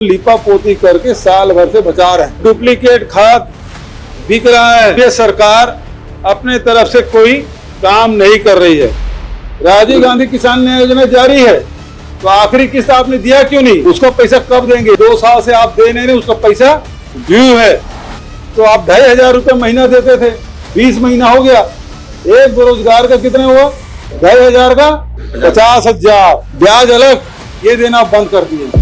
लिपा पोती करके साल भर से बचा रहे हैं। डुप्लीकेट खाद बिक रहा है। ये सरकार अपने तरफ से कोई काम नहीं कर रही है। राजीव गांधी किसान न्याय योजना जारी है, तो आखिरी किस्त आपने दिया क्यों नहीं? उसका पैसा कब देंगे? 2 साल से आप दे नहीं रहे, उसका पैसा ड्यू है। तो आप 2500 रुपये महीना देते थे, 20 महीना हो गया। एक बेरोजगार का कितने हुआ? 2500 का 50,000, ब्याज अलग, ये देना बंद कर दिए।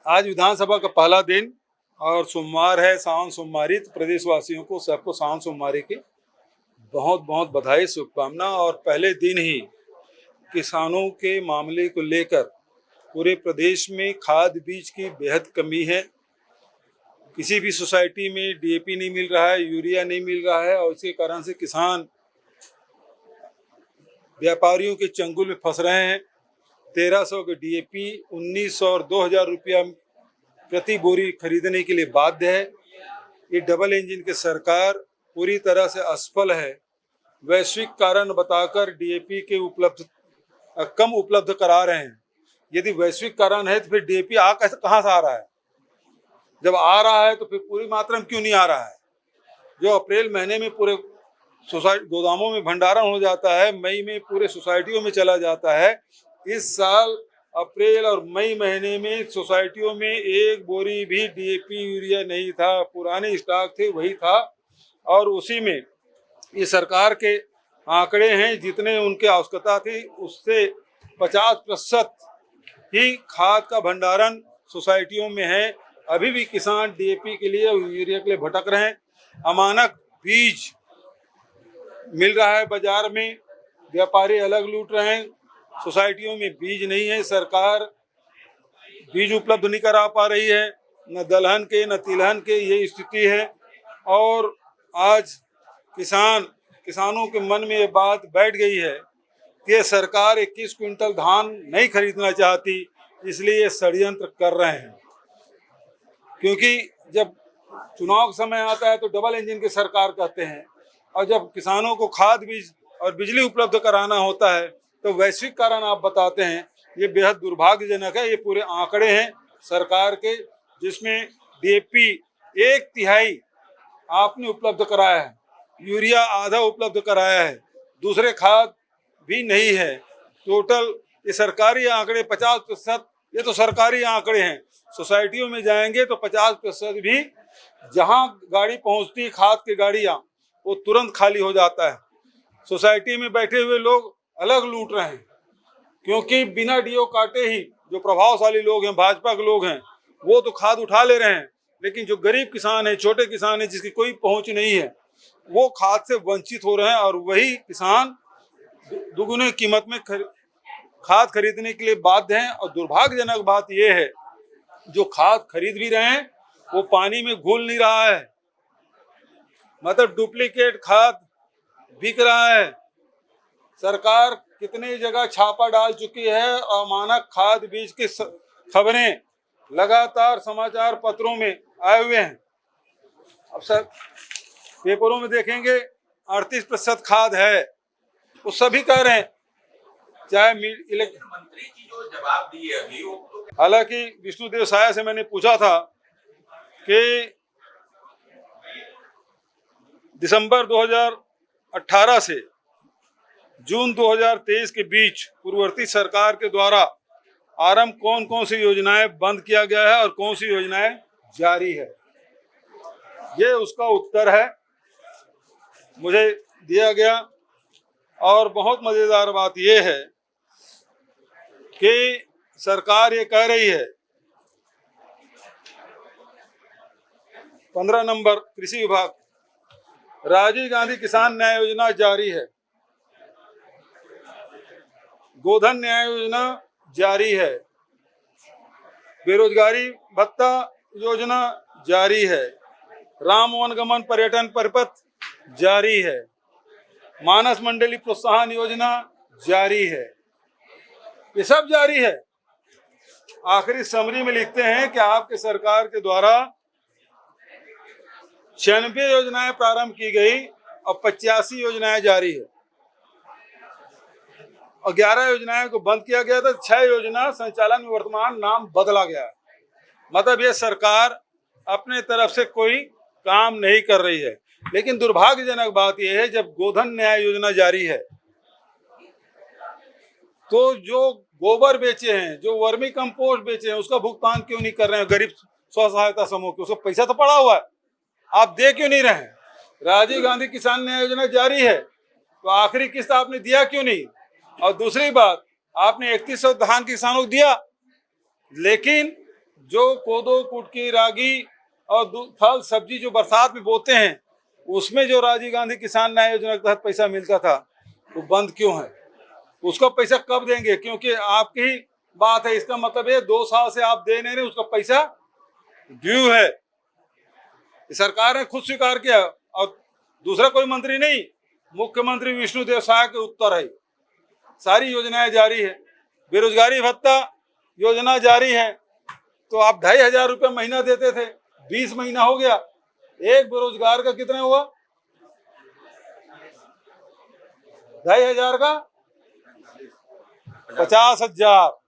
आज विधानसभा का पहला दिन और सोमवार है, सावन सोमवारी। तो प्रदेशवासियों को सबको सावन सोमवारी की बहुत बहुत बधाई, शुभकामना। और पहले दिन ही किसानों के मामले को लेकर पूरे प्रदेश में खाद बीज की बेहद कमी है। किसी भी सोसाइटी में डीएपी नहीं मिल रहा है, यूरिया नहीं मिल रहा है, और इसके कारण से किसान व्यापारियों के चंगुल में फंस रहे हैं। 1300 के डीएपी 1900 और 2000 रुपया प्रति बोरी खरीदने के लिए बाध्य है। ये डबल इंजन की सरकार पूरी तरह से असफल है। वैश्विक कारण बताकर डीएपी के कम उपलब्ध करा रहे हैं। यदि वैश्विक कारण है तो फिर डीएपी कहाँ से आ रहा है? जब आ रहा है तो फिर पूरी मात्रा में क्यों नहीं आ रहा है? जो अप्रैल महीने में पूरे सोसाइटी गोदामों में भंडारण हो जाता है, मई में पूरे सोसाइटियों में चला जाता है। इस साल अप्रैल और मई महीने में सोसाइटियों में एक बोरी भी डीएपी यूरिया नहीं था। पुराने स्टॉक थे वही था, और उसी में ये सरकार के आंकड़े हैं, जितने उनके आवश्यकता थी उससे 50% ही खाद का भंडारण सोसाइटियों में है। अभी भी किसान डीएपी के लिए और यूरिया के लिए भटक रहे हैं। अमानक बीज मिल रहा है बाजार में, व्यापारी अलग लूट रहे हैं। सोसाइटियों में बीज नहीं है, सरकार बीज उपलब्ध नहीं करा पा रही है, न दलहन के न तिलहन के, ये स्थिति है। और आज किसानों के मन में ये बात बैठ गई है कि सरकार 21 क्विंटल धान नहीं खरीदना चाहती, इसलिए ये षड्यंत्र कर रहे हैं। क्योंकि जब चुनाव का समय आता है तो डबल इंजन की सरकार कहते हैं, और जब किसानों को खाद बीज और बिजली उपलब्ध कराना होता है तो वैश्विक कारण आप बताते हैं। ये बेहद दुर्भाग्यजनक है। ये पूरे आंकड़े हैं सरकार के, जिसमें डीएपी 1/3 आपने उपलब्ध कराया है, यूरिया आधा उपलब्ध कराया है, दूसरे खाद भी नहीं है। टोटल ये सरकारी आंकड़े 50%, ये तो सरकारी आंकड़े हैं। सोसाइटियों में जाएंगे तो 50% भी जहां गाड़ी पहुंचती है खाद की गाड़ियां, वो तुरंत खाली हो जाता है। सोसाइटी में बैठे हुए लोग अलग लूट रहे हैं, क्योंकि बिना डीओ काटे ही जो प्रभावशाली लोग हैं, भाजपा के लोग हैं, वो तो खाद उठा ले रहे हैं। लेकिन जो गरीब किसान है, छोटे किसान है, जिसकी कोई पहुंच नहीं है, वो खाद से वंचित हो रहे हैं। और वही किसान दुगुने कीमत में खाद खरीदने के लिए बाध्य हैं। और दुर्भाग्यजनक बात यह है, जो खाद खरीद भी रहे हैं वो पानी में घुल नहीं रहा है। मतलब डुप्लीकेट खाद बिक रहा है। सरकार कितनी जगह छापा डाल चुकी है, और अमानक खाद बीज की खबरें लगातार समाचार पत्रों में आए हुए हैं। अब सर पेपरों में देखेंगे 38% खाद है, वो सभी कह रहे हैं। चाहे मंत्री की जो जवाब दी है अभी, हालांकि विष्णुदेव साया से मैंने पूछा था कि दिसंबर 2018 से जून 2023 के बीच पूर्ववर्ती सरकार के द्वारा आरंभ कौन कौन सी योजनाएं बंद किया गया है और कौन सी योजनाएं जारी है, ये उसका उत्तर है, मुझे दिया गया। और बहुत मजेदार बात यह है कि सरकार ये कह रही है, 15 नंबर कृषि विभाग, राजीव गांधी किसान न्याय योजना जारी है, गोधन न्याय योजना जारी है, बेरोजगारी भत्ता योजना जारी है, राम वनगमन पर्यटन परिपथ जारी है, मानस मंडली प्रोत्साहन योजना जारी है, ये सब जारी है। आखिरी समरी में लिखते हैं कि आपके सरकार के द्वारा 96 योजनाएं प्रारंभ की गई और 85 योजनाएं जारी है, और 11 योजनाएं को बंद किया गया था। 6 योजना संचालन में वर्तमान नाम बदला गया है। मतलब ये सरकार अपने तरफ से कोई काम नहीं कर रही है। लेकिन दुर्भाग्यजनक बात यह है, जब गोधन न्याय योजना जारी है तो जो गोबर बेचे हैं, जो वर्मी कंपोस्ट बेचे हैं, उसका भुगतान क्यों नहीं कर रहे हैं गरीब स्व सहायता समूह के? उसका पैसा तो पड़ा हुआ है, आप दे क्यों नहीं रहे हैं? राजीव गांधी किसान न्याय योजना जारी है तो आखिरी किस्त आपने दिया क्यों नहीं? और दूसरी बात, आपने 3100 धान किसानों को दिया, लेकिन जो कोदो, कुटकी, रागी और फल सब्जी जो बरसात में बोते हैं, उसमें जो राजीव गांधी किसान न्याय योजना के तहत पैसा मिलता था वो बंद क्यों है? उसका पैसा कब देंगे? क्योंकि आपकी ही बात है, इसका मतलब है 2 साल से आप दे नहीं रहे, उसका पैसा ड्यू है। सरकार ने खुद स्वीकार किया और दूसरा कोई मंत्री नहीं, मुख्यमंत्री विष्णुदेव साय के उत्तर है। सारी योजनाएं जारी है, बेरोजगारी भत्ता योजना जारी है, तो आप 2500 रुपये महीना देते थे, 20 महीना हो गया, एक बेरोजगार का कितना हुआ? 2500 का 50,000,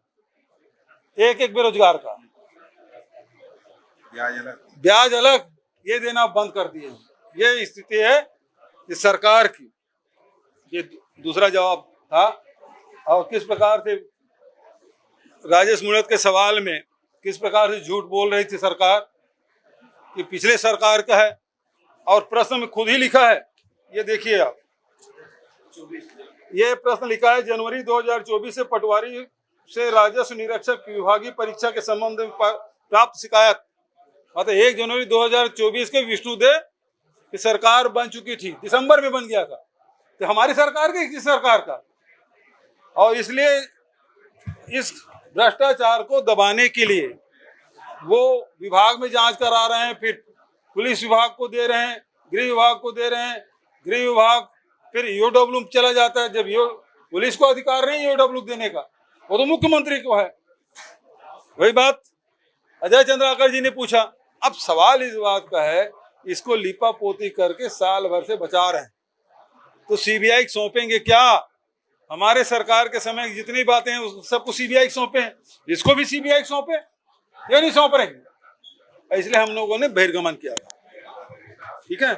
एक बेरोजगार का। ब्याज अलग ये देना बंद कर दिए। ये स्थिति है इस सरकार की। ये दूसरा जवाब था। और किस प्रकार से राजेश मूणत के सवाल में किस प्रकार से झूठ बोल रही थी सरकार कि पिछले सरकार का है, और प्रश्न में खुद ही लिखा है, ये देखिए आप, ये प्रश्न लिखा है, जनवरी 2024 से पटवारी से राजस्व निरीक्षक विभागीय परीक्षा के संबंध में प्राप्त शिकायत, मतलब 1 जनवरी 2024 के विष्णुदेव की सरकार बन चुकी थी, दिसंबर में बन गया था, तो हमारी सरकार की किस सरकार का? और इसलिए इस भ्रष्टाचार को दबाने के लिए वो विभाग में जांच करा रहे हैं, फिर पुलिस विभाग को दे रहे हैं, गृह विभाग को दे रहे हैं, गृह विभाग फिर ईओडब्ल्यू चला जाता है। जब पुलिस को अधिकार नहीं ईओडब्ल्यू देने का, वो तो मुख्यमंत्री को है। वही बात अजय चंद्राकर जी ने पूछा। अब सवाल इस बात का है, इसको लिपा पोती करके साल भर से बचा रहे हैं, तो सीबीआई सौंपेंगे क्या? हमारे सरकार के समय जितनी बातें हैं उस सबको सीबीआई सौंपे हैं, इसको भी सीबीआई सौंपे या नहीं सौंप रहे? इसलिए हम लोगों ने बहिर्गमन किया। ठीक है।